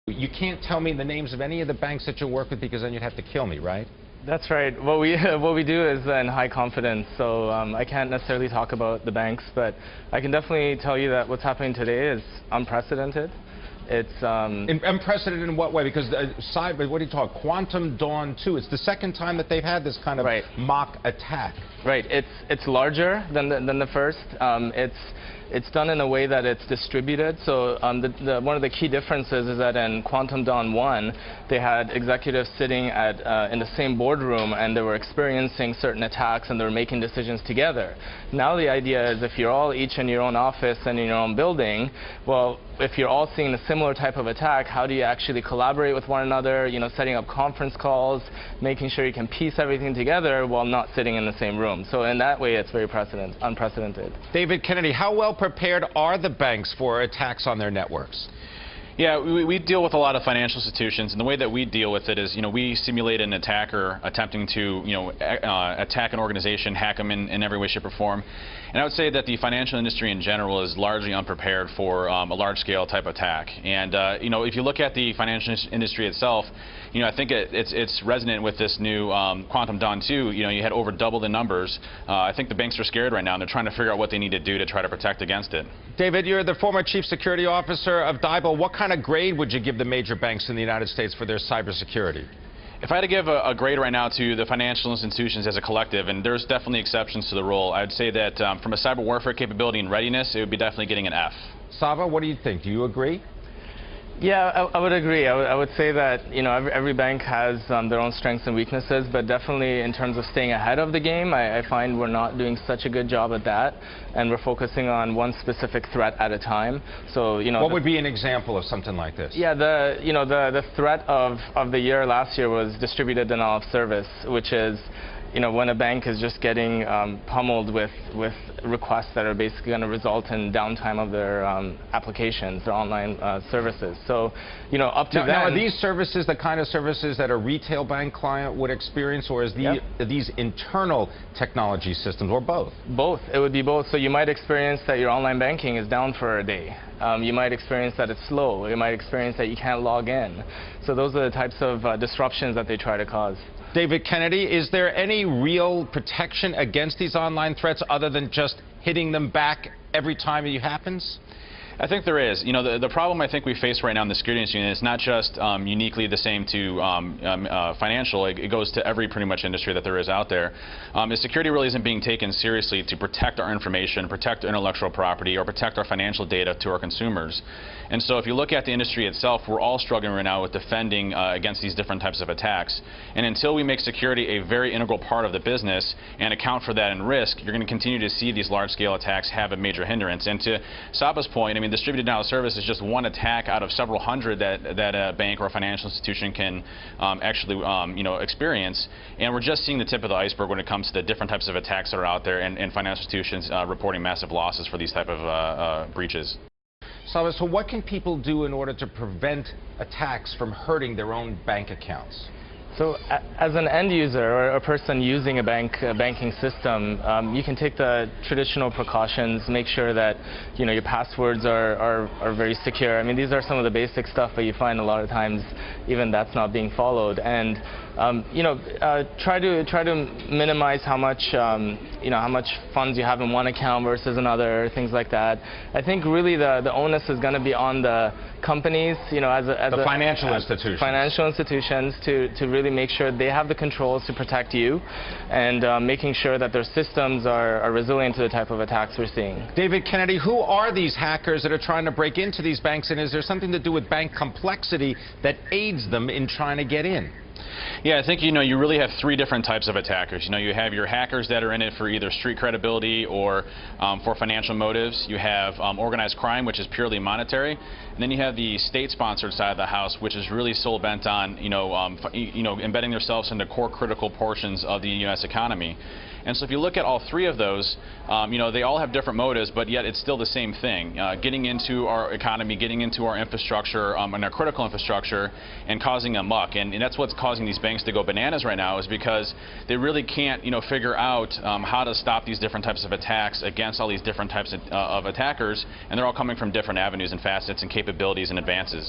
You can't tell me the names of any of the banks that you work with because then you'd have to kill me, right? That's right. What we do is in high confidence, so I can't necessarily talk about the banks, but I can definitely tell you that what's happening today is unprecedented. It's unprecedented in what way? Because what do you call it? Quantum Dawn 2. It's the second time that they've had this kind of mock attack. Right. It's larger than the first. It's done in a way that it's distributed. So one of the key differences is that in Quantum Dawn 1, they had executives sitting in the same boardroom and they were experiencing certain attacks and they were making decisions together. Now the idea is if you're all each in your own office and in your own building, well, if you're all seeing a similar type of attack, how do you actually collaborate with one another, setting up conference calls, making sure you can piece everything together while not sitting in the same room. So in that way, it's very unprecedented. David Kennedy, how well prepared are the banks for attacks on their networks? Yeah, we deal with a lot of financial institutions, and the way that we deal with it is, we simulate an attacker attempting to, attack an organization, hack them in every way, shape, or form. And I would say that the financial industry in general is largely unprepared for a large-scale type attack. And, if you look at the financial industry itself, I think it's resonant with this new Quantum Dawn 2. You had over double the numbers. I think the banks are scared right now, and they're trying to figure out what they need to do to try to protect against it. David, you're the former chief security officer of Diebold. What kind of grade would you give the major banks in the United States for their cybersecurity? If I had to give a grade right now to the financial institutions as a collective, and there's definitely exceptions to the rule, I'd say that from a cyber warfare capability and readiness, it would be definitely getting an F. Sava, what do you think? Do you agree? Yeah, I would agree. I would say that every bank has their own strengths and weaknesses, but definitely in terms of staying ahead of the game, I find we're not doing such a good job at that, and we're focusing on one specific threat at a time. So what would be an example of something like this? Yeah, the threat of the year last year was distributed denial of service, which is when a bank is just getting pummeled with requests that are basically going to result in downtime of their applications, their online services. So, up to then... Now, are these services the kind of services that a retail bank client would experience, or is these internal technology systems, or both? Both. It would be both. So you might experience that your online banking is down for a day. You might experience that it's slow. You might experience that you can't log in. So those are the types of disruptions that they try to cause. David Kennedy, is there any real protection against these online threats other than just hitting them back every time it happens? I think there is. The problem I think we face right now in the security industry, and it's not just uniquely the same to financial, it goes to every pretty much industry that there is out there, is security really isn't being taken seriously to protect our information, protect our intellectual property, or protect our financial data to our consumers. And so if you look at the industry itself, we're all struggling right now with defending against these different types of attacks. And until we make security a very integral part of the business and account for that in risk, you're going to continue to see these large-scale attacks have a major hindrance. And to Saba's point, distributed denial of service is just one attack out of several hundred that a bank or a financial institution can actually experience. And we're just seeing the tip of the iceberg when it comes to the different types of attacks that are out there and financial institutions reporting massive losses for these type of breaches. So what can people do in order to prevent attacks from hurting their own bank accounts? So as an end user or a person using a banking system, you can take the traditional precautions, make sure that your passwords are very secure. These are some of the basic stuff, but you find a lot of times even that's not being followed. And try to minimize how much funds you have in one account versus another, things like that. I think really the onus is going to be on the companies, the financial institutions to really make sure they have the controls to protect you, and making sure that their systems are resilient to the type of attacks we're seeing. David Kennedy, who are these hackers that are trying to break into these banks, and is there something to do with bank complexity that aids them in trying to get in? Yeah, I think you really have three different types of attackers. You have your hackers that are in it for either street credibility or for financial motives. You have organized crime, which is purely monetary, and then you have the state-sponsored side of the house, which is really sole bent on embedding themselves into core critical portions of the U.S. economy. And so if you look at all three of those, they all have different motives, but yet it's still the same thing. Getting into our economy, getting into our infrastructure and our critical infrastructure and causing a muck. And that's what's causing these banks to go bananas right now, is because they really can't figure out how to stop these different types of attacks against all these different types of attackers. And they're all coming from different avenues and facets and capabilities and advances.